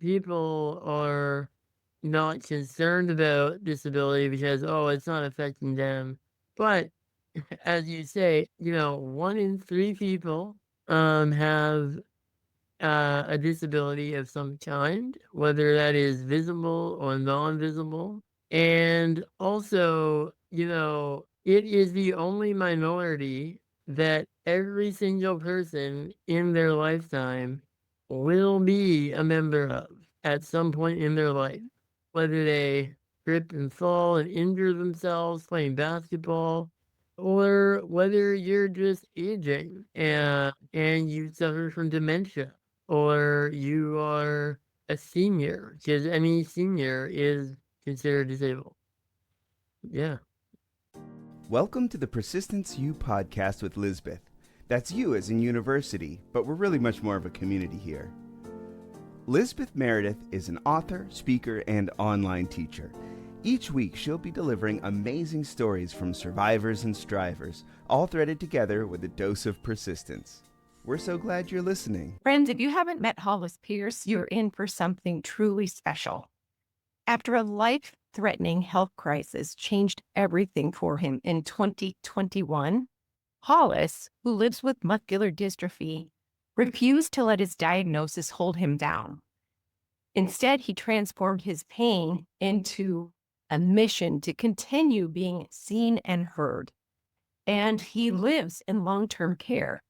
people are not concerned about disability because, oh, it's not affecting them. But as you say, 1 in 3 people have a disability of some kind, whether that is visible or non-visible. And also, it is the only minority that every single person in their lifetime will be a member of at some point in their life, whether they trip and fall and injure themselves playing basketball, or whether you're just aging and you suffer from dementia, or you are a senior, because any senior is considered disabled. Yeah. Welcome to the Persistence U podcast with Lisbeth. That's you as in university, but we're really much more of a community here. Lisbeth Meredith is an author, speaker, and online teacher. Each week, she'll be delivering amazing stories from survivors and strivers, all threaded together with a dose of persistence. We're so glad you're listening. Friends, if you haven't met Hollis Peirce, you're in for something truly special. After a life-threatening health crisis changed everything for him in 2021, Hollis, who lives with muscular dystrophy, refused to let his diagnosis hold him down. Instead, he transformed his pain into a mission to continue being seen and heard. And he lives in long-term care.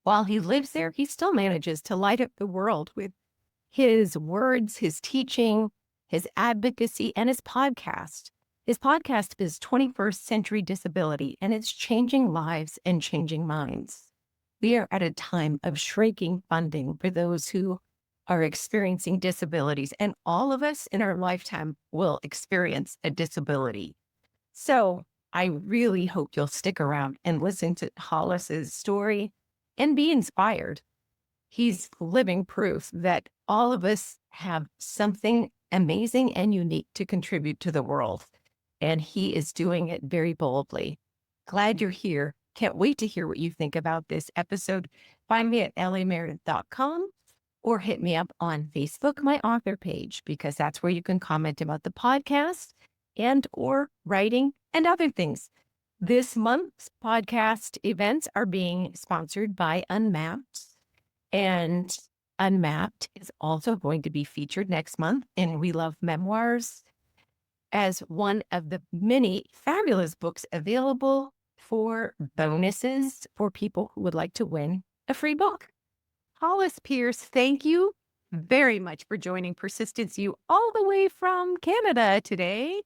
While he lives there, he still manages to light up the world with his words, his teaching, his advocacy, and his podcast. His podcast is 21st Century Disability, and it's changing lives and changing minds. We are at a time of shrinking funding for those who are experiencing disabilities, and all of us in our lifetime will experience a disability. So I really hope you'll stick around and listen to Hollis's story and be inspired. He's living proof that all of us have something amazing and unique to contribute to the world, and he is doing it very boldly. Glad you're here. Can't wait to hear what you think about this episode. Find me at lameredith.com or hit me up on Facebook, my author page, because that's where you can comment about the podcast and or writing and other things. This month's podcast events are being sponsored by Unmapped, and Unmapped is also going to be featured next month in We Love Memoirs as one of the many fabulous books available for bonuses for people who would like to win a free book. Hollis Peirce, thank you very much for joining Persistence U all the way from Canada today.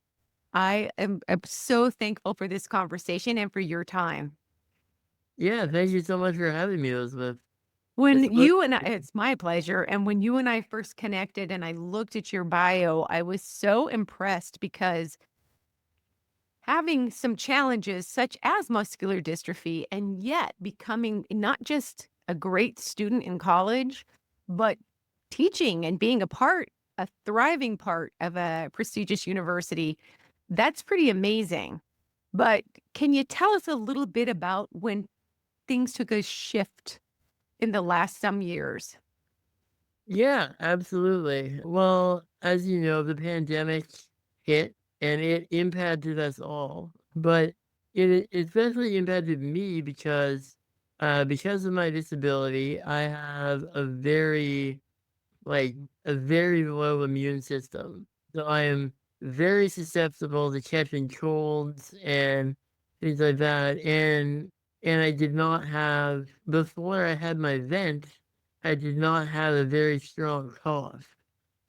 I am so thankful for this conversation and for your time. Yeah, thank you so much for having me, Elizabeth. It's my pleasure. And when you and I first connected and I looked at your bio, I was so impressed because having some challenges such as muscular dystrophy and yet becoming not just a great student in college, but teaching and being a thriving part of a prestigious university, that's pretty amazing. But can you tell us a little bit about when things took a shift in the last some years? Yeah, absolutely. Well, as you know, the pandemic hit and it impacted us all, but it especially impacted me because of my disability, I have like a very low immune system. So I am very susceptible to catching colds and things like that. And I did not have, before I had my vent, I did not have a very strong cough.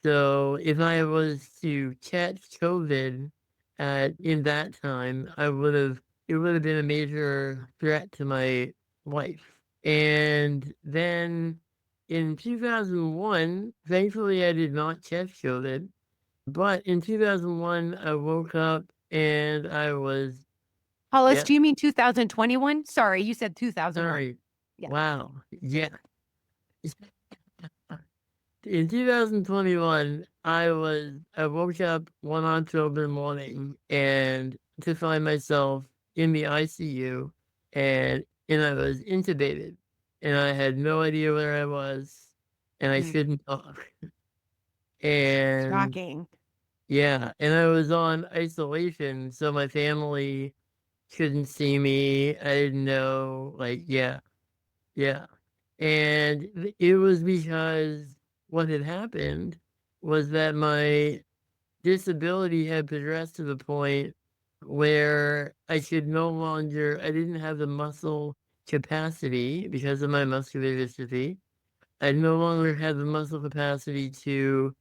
So if I was to catch COVID in that time, it would have been a major threat to my life. And then in 2001, thankfully I did not catch COVID, but in 2001 I woke up and I was, Hollis, yeah, do you mean 2021? Sorry, you said 2001. sorry. Yeah. Wow. Yeah. In 2021, I woke up one October morning and to find myself in the ICU and I was intubated and I had no idea where I was and I Mm. couldn't talk. And Shocking. yeah, and I was on isolation, so my family couldn't see me. I didn't know, like, yeah, yeah. And it was because what had happened was that my disability had progressed to the point where I didn't have the muscle capacity because of my muscular dystrophy. I no longer had the muscle capacity to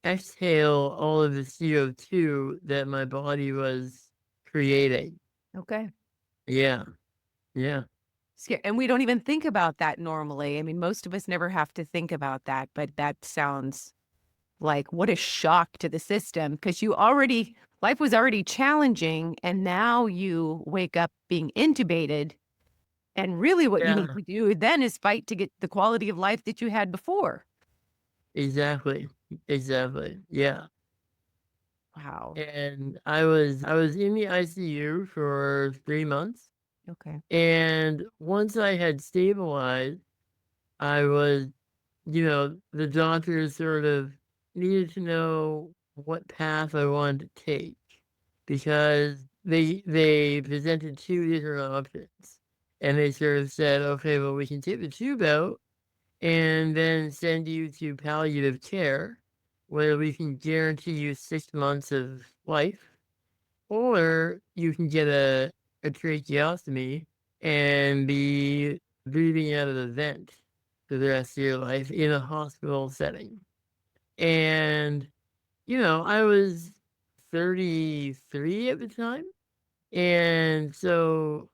exhale all of the CO2 that my body was creating. Okay. Yeah, yeah, And we don't even think about that normally. I mean, most of us never have to think about that, but that sounds like what a shock to the system because life was already challenging. And now you wake up being intubated. And really, what you need yeah, to do then is fight to get the quality of life that you had before. exactly, exactly. Yeah. Wow. And I was in the ICU for 3 months. Okay. And once I had stabilized, I was, the doctors sort of needed to know what path I wanted to take because they presented two different options. And they sort of said, okay, well, we can take the tube out and then send you to palliative care where we can guarantee you 6 months of life, or you can get a tracheostomy and be breathing out of the vent for the rest of your life in a hospital setting. And, I was 33 at the time. And so,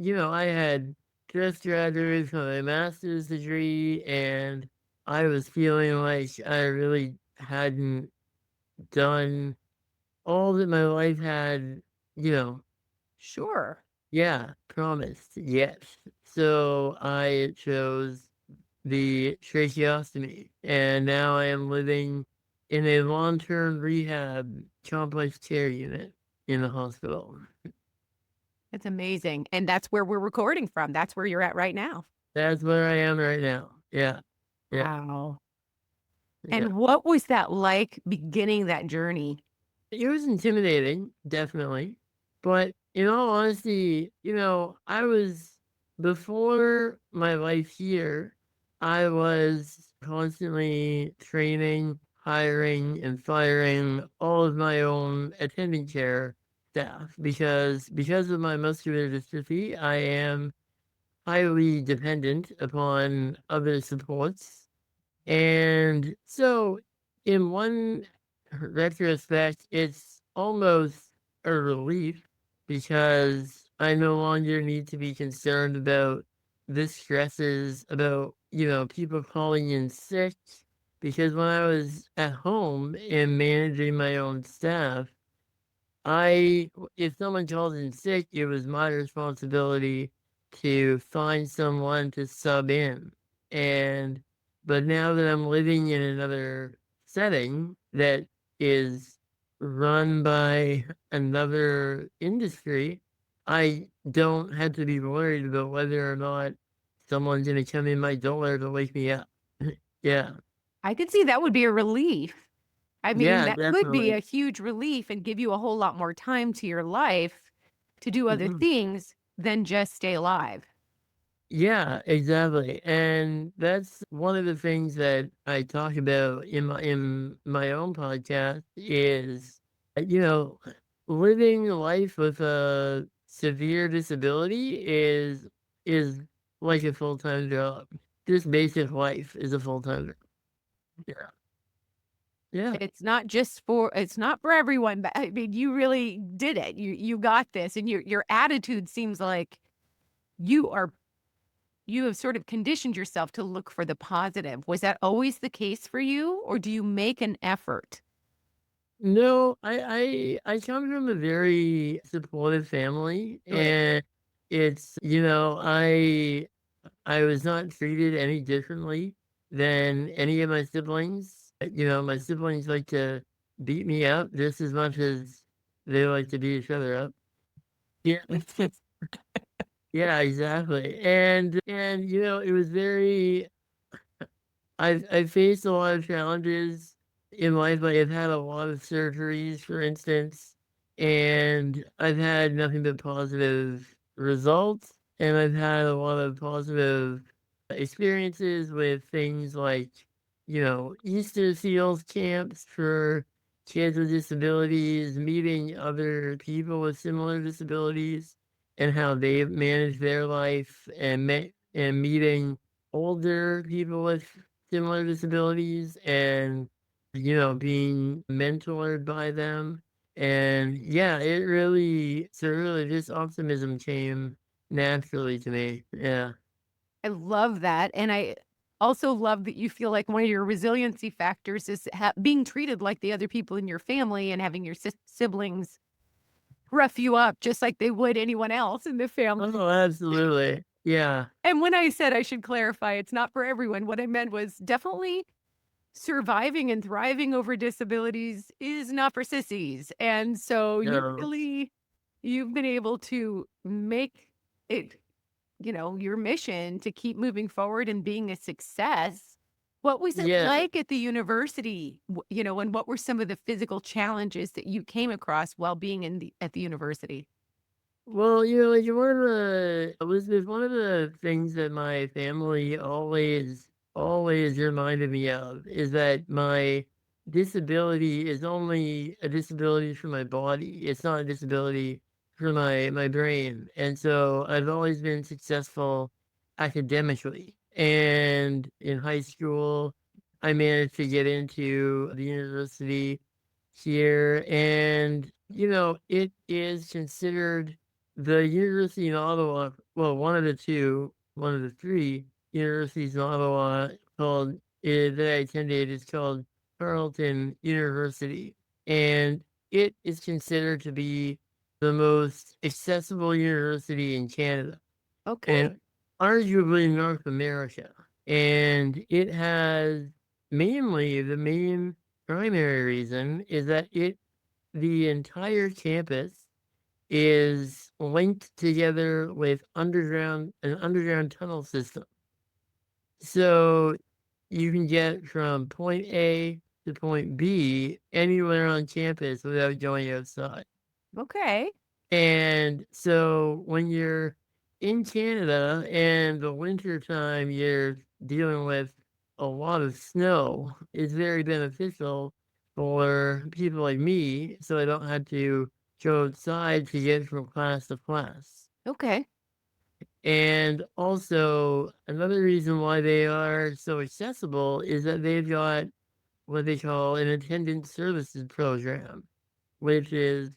I had just graduated from a master's degree and I was feeling like I really hadn't done all that my life had, you know, Sure. yeah, promised, yes. So I chose the tracheostomy, and now I am living in a long-term rehab complex care unit in the hospital. It's amazing. And that's where we're recording from. That's where you're at right now. That's where I am right now. Yeah, yeah, Wow. yeah. And what was that like beginning that journey? It was intimidating, definitely. But in all honesty, before my life here, I was constantly training, hiring, and firing all of my own attending care staff because of my muscular dystrophy, I am highly dependent upon other supports. And so, in one retrospect, it's almost a relief because I no longer need to be concerned about the stresses about, people calling in sick. Because when I was at home and managing my own staff, if someone called in sick, it was my responsibility to find someone to sub in. And but now that I'm living in another setting that is run by another industry, I don't have to be worried about whether or not someone's gonna come in my door to wake me up. Yeah. I could see that would be a relief. I mean, Yeah, that could be definitely. a huge relief and give you a whole lot more time to your life to do other Mhm. things than just stay alive. Yeah, exactly. And that's one of the things that I talk about in my own podcast is you know, living life with a severe disability is like a full-time job. Just basic life is a full-time job. Yeah. Yeah. It's not for everyone, but I mean, you really did it. You got this and your attitude seems like you are you have sort of conditioned yourself to look for the positive. Was that always the case for you or do you make an effort? No, I come from a very supportive family Good. and I was not treated any differently than any of my siblings. My siblings like to beat me up just as much as they like to beat each other up. Yeah. Yeah, exactly. And it was very I faced a lot of challenges in life, like, I've had a lot of surgeries, for instance, and I've had nothing but positive results, and I've had a lot of positive experiences with things like, Easter seals camps for kids with disabilities, meeting other people with similar disabilities, and how they've managed their life, and meeting older people with similar disabilities, and being mentored by them. And yeah, this optimism came naturally to me. Yeah. I love that, and I also love that you feel like one of your resiliency factors is being treated like the other people in your family and having your siblings rough you up just like they would anyone else in the family. Oh, absolutely. Yeah. And when I said I should clarify, it's not for everyone. What I meant was definitely surviving and thriving over disabilities is not for sissies. And so No. you've been able to make it, your mission to keep moving forward and being a success. What was it Yeah. like at the university? And what were some of the physical challenges that you came across while being at the university? Well, like one of the things that my family always reminded me of is that my disability is only a disability for my body. It's not a disability for my brain. And so I've always been successful academically. And in high school, I managed to get into the university here, and it is considered the university in Ottawa, well, one of the three universities in Ottawa called that I attended is called Carleton University, and it is considered to be the most accessible university in Canada Okay. and arguably North America. And it has mainly the main primary reason is that the entire campus is linked together with an underground tunnel system. So you can get from point A to point B anywhere on campus without going outside. Okay. And so when you're in Canada and the winter time, you're dealing with a lot of snow, it's very beneficial for people like me so I don't have to go outside to get from class to class. Okay. And also, another reason why they are so accessible is that they've got what they call an attendance services program, which is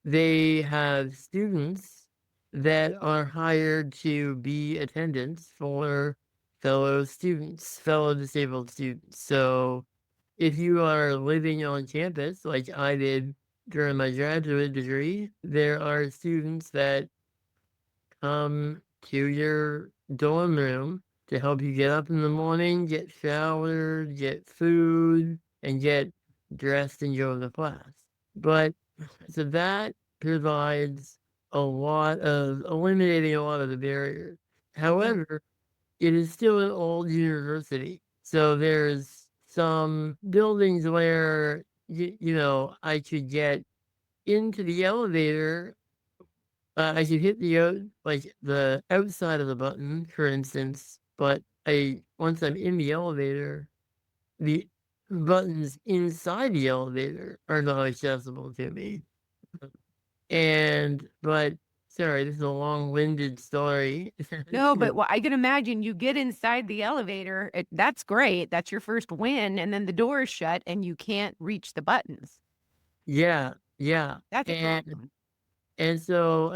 they have students that are hired to be attendants for fellow disabled students. So if you are living on campus, like I did during my graduate degree, there are students that to your dorm room to help you get up in the morning, get showered, get food, and get dressed and go to class. But so that provides eliminating a lot of the barriers. Mhm. However, it is still an old university. So there's some buildings where, I could get into the elevator. I could hit the outside of the button, for instance, but once I'm in the elevator, the buttons inside the elevator are not accessible to me. But sorry, this is a long-winded story. No, but I can imagine you get inside the elevator. That's great. That's your first win. And then the door is shut and you can't reach the buttons. Yeah, yeah. That's a And problem. And so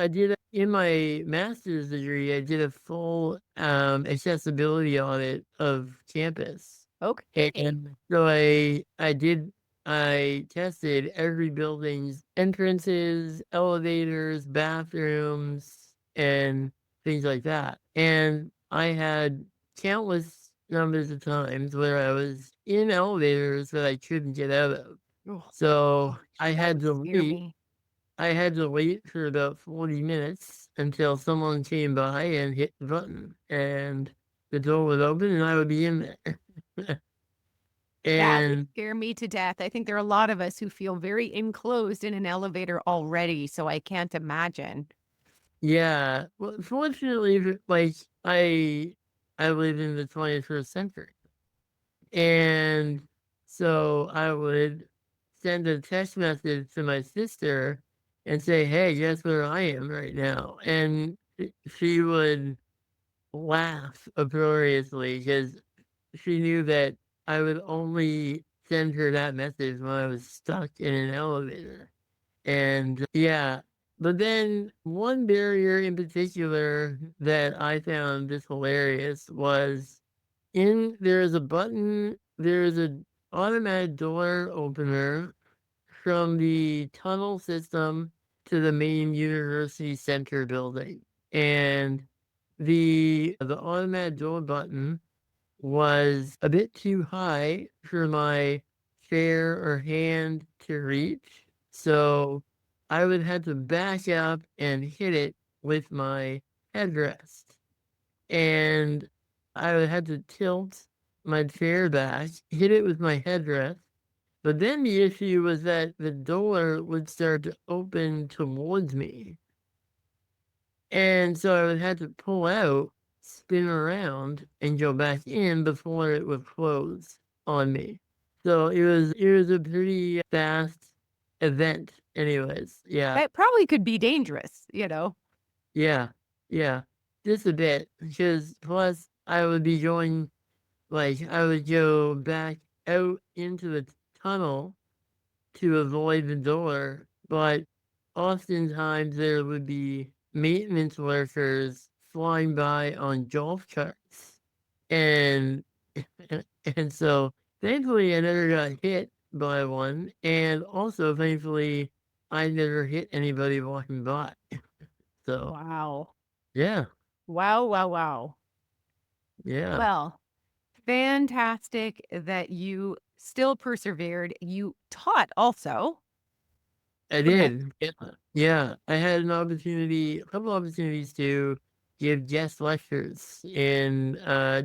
in my master's degree, I did a full accessibility audit of campus. Okay. And so I tested every building's entrances, elevators, bathrooms, and things like that. And I had countless numbers of times where I was in elevators that I couldn't get out of. Oh, So that would scare me. I had to wait for about 40 minutes until someone came by and hit the button, and the door would open and I would be in there. That would And scare me to death. I think there are a lot of us who feel very enclosed in an elevator already, so I can't imagine. yeah, well, fortunately, like I live in the 21st century, and so I would send a text message to my sister and say, "Hey, guess where I am right now?" And she would laugh uproariously because she knew that I would only send her that message when I was stuck in an elevator. And yeah, but then one barrier in particular that I found just hilarious was there's a button, there's an automatic door opener from the tunnel system to the main university center building. And the automatic door button was a bit too high for my chair or hand to reach. So I would have to back up and hit it with my headrest. And I would have to tilt my chair back, hit it with my headrest. But then the issue was that the door would start to open towards me. And so I would have to pull out, spin around, and go back in before it would close on me. So it was a pretty fast event anyways. Yeah. That probably could be dangerous, you know? Yeah. Yeah. Just a bit. Because plus I would be going I would go back out into the tunnel to avoid the door, but oftentimes there would be maintenance workers flying by on golf carts. And and so thankfully I never got hit by one. And also thankfully I never hit anybody walking by. So Wow. yeah, Wow, wow, wow. yeah. Well, fantastic that you still persevered. You taught also. I Correct. did. Yeah. Yeah. I had a couple opportunities to give guest lectures in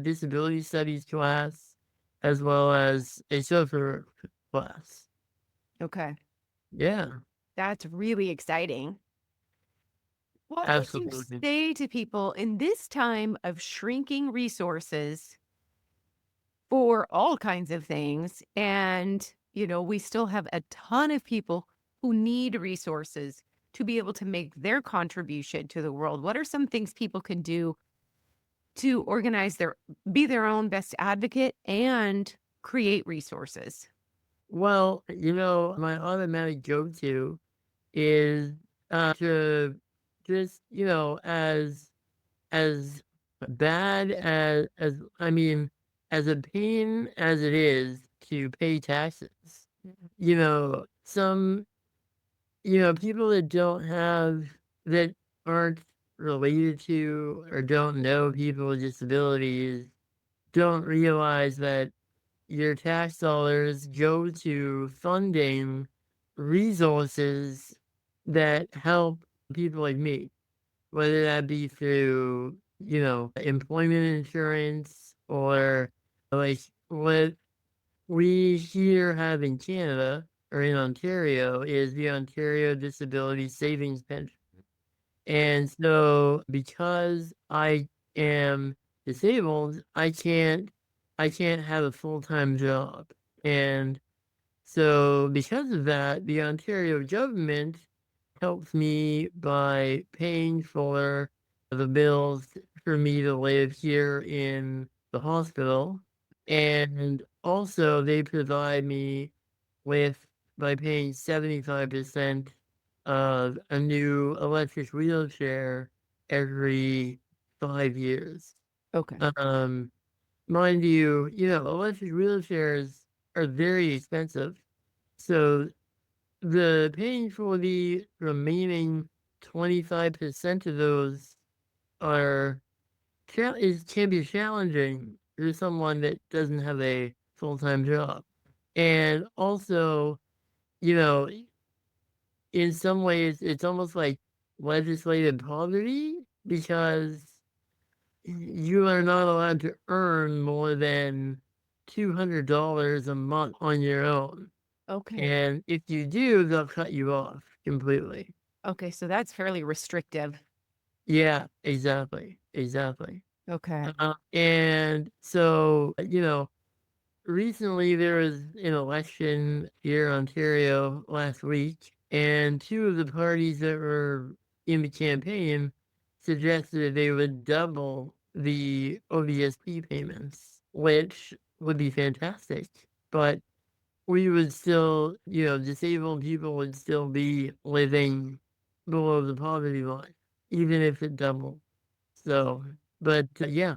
disability studies class as well as a social work class. Okay. Yeah, That's really exciting. What would you absolutely. say to people in this time of shrinking resources for all kinds of things? And, we still have a ton of people who need resources to be able to make their contribution to the world. What are some things people can do to be their own best advocate and create resources? Well, my automatic go-to is to just, as bad as I mean, as a pain as it is to pay taxes, some people that aren't related to or don't know people with disabilities don't realize that your tax dollars go to funding resources that help people like me, whether that be through, employment insurance or like what we here have in Canada or in Ontario is the Ontario Disability Savings Pension. And so because I am disabled, I can't have a full-time job. And so because of that, the Ontario government helps me by paying for the bills for me to live here in the hospital. And also they provide me with by paying 75% of a new electric wheelchair every 5 years. Okay. Um, Mind you, electric wheelchairs are very expensive. So the paying for the remaining 25% of those are can be challenging for someone that doesn't have a full-time job. And also, you know, in some ways it's almost like legislated poverty because you are not allowed to earn more than $200 a month on your own. Okay. And if you do, they'll cut you off completely. Okay. So that's fairly restrictive. Yeah, exactly. Exactly. Okay. And so, recently there was an election here in Ontario last week, and two of the parties that were in the campaign suggested they would double the OVSP payments, which would be fantastic. But we would still, disabled people would still be living below the poverty line, even if it doubled. So, but yeah,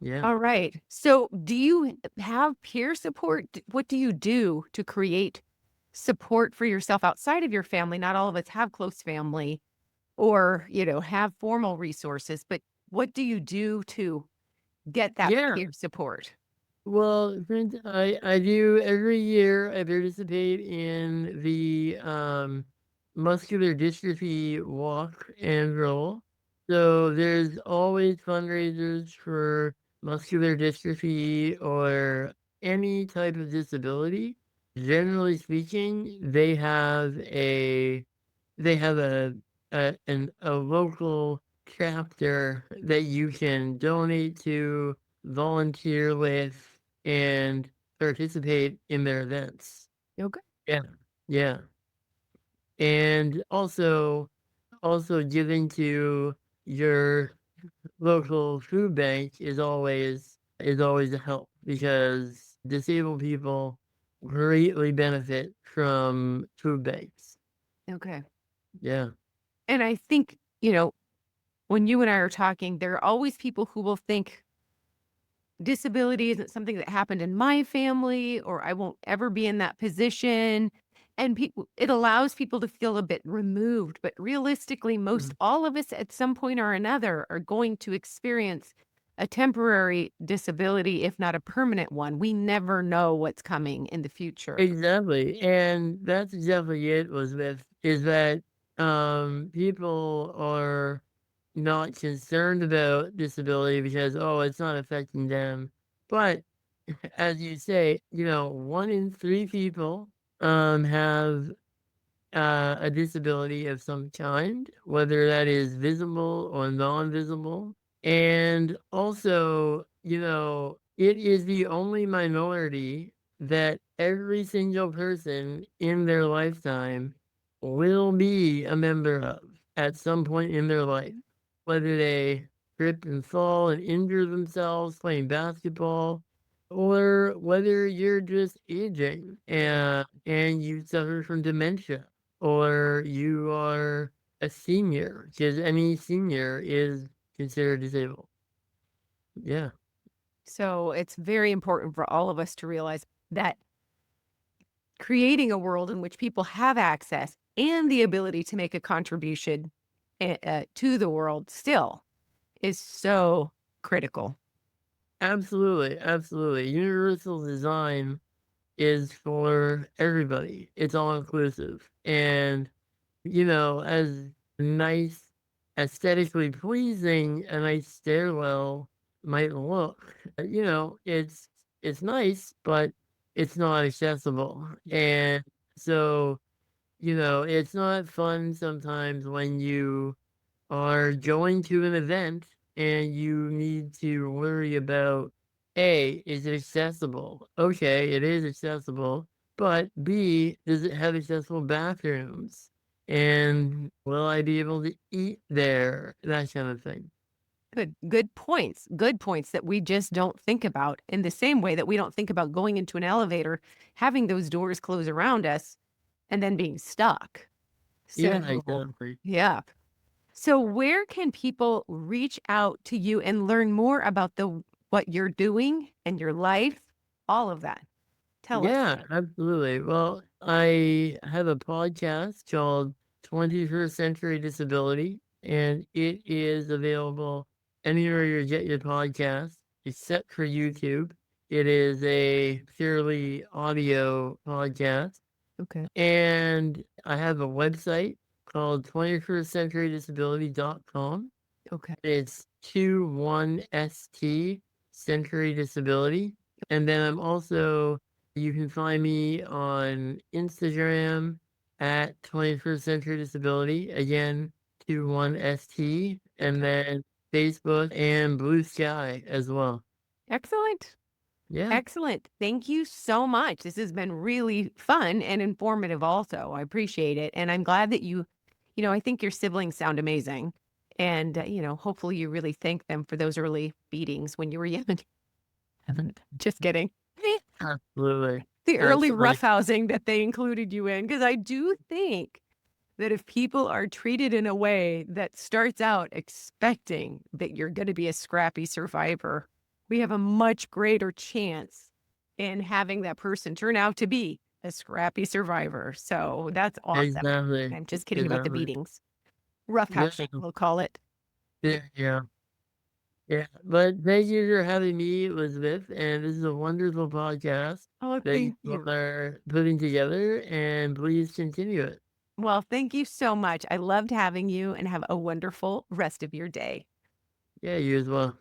yeah. All right. So do you have peer support? What do you do to create support for yourself outside of your family? Not all of us have close family or, have formal resources, but what do you do to get that Yeah. peer support? Well, friends, I do every year. I participate in the muscular dystrophy walk and roll. So there's always fundraisers for muscular dystrophy or any type of disability. Generally speaking, they have a local chapter that you can donate to, volunteer with, and participate in their events. Okay. Yeah. Yeah. And also giving to your local food bank is always a help because disabled people greatly benefit from food banks. Okay. Yeah. And I think, when you and I are talking, there are always people who will think disability isn't something that happened in my family, or I won't ever be in that position. And people, it allows people to feel a bit removed. But realistically, most Mhm. all of us at some point or another are going to experience a temporary disability, if not a permanent one. We never know what's coming in the future. Exactly, and that's exactly it was with is that, people are not concerned about disability because, "Oh, it's not affecting them." But as you say, 1 in 3 people, have a disability of some kind, whether that is visible or non-visible. And also, it is the only minority that every single person in their lifetime will be a member of at some point in their life, whether they trip and fall and injure themselves playing basketball, or whether you're just aging and you suffer from dementia or you are a senior, because any senior is considered disabled. Yeah. So it's very important for all of us to realize that creating a world in which people have access and the ability to make a contribution to the world still is so critical. Absolutely, absolutely. Universal design is for everybody. It's all inclusive. And, as nice, aesthetically pleasing a nice stairwell might look, it's nice, but it's not accessible. And so, it's not fun sometimes when you are going to an event and you need to worry about A, is it accessible? Okay, it is accessible, but B, does it have accessible bathrooms? And will I be able to eat there? That kind of thing. Good points. Good points that we just don't think about in the same way that we don't think about going into an elevator, having those doors close around us, and then being stuck. Yeah, So, exactly. yeah. So where can people reach out to you and learn more about the what you're doing and your life? All of that. Tell us. Yeah, absolutely. Well, I have a podcast called 21st Century Disability, and it is available anywhere you get your podcast, except for YouTube. It is a purely audio podcast. Okay. And I have a website called 21stcenturydisability.com. Okay. It's 21st Century Disability. And then you can find me on Instagram at 21st Century Disability, again, 21ST, and then Facebook and Blue Sky as well. Excellent. Yeah, Excellent. Thank you so much. This has been really fun and informative also. I appreciate it. And I'm glad that I think your siblings sound amazing. And, hopefully you really thank them for those early beatings when you were young. Just kidding. absolutely. The early Absolutely. roughhousing that they included you in, because I do think that if people are treated in a way that starts out expecting that you're going to be a scrappy survivor, we have a much greater chance in having that person turn out to be a scrappy survivor. So that's awesome. Exactly. I'm just kidding about the Exactly. beatings. Yeah. Roughhousing, we'll call it. Yeah. Yeah. Yeah. But thank you for having me, Elizabeth. And this is a wonderful podcast Oh, that you thank you. are putting together. And please continue it. Well, thank you so much. I loved having you and have a wonderful rest of your day. Yeah, you as well.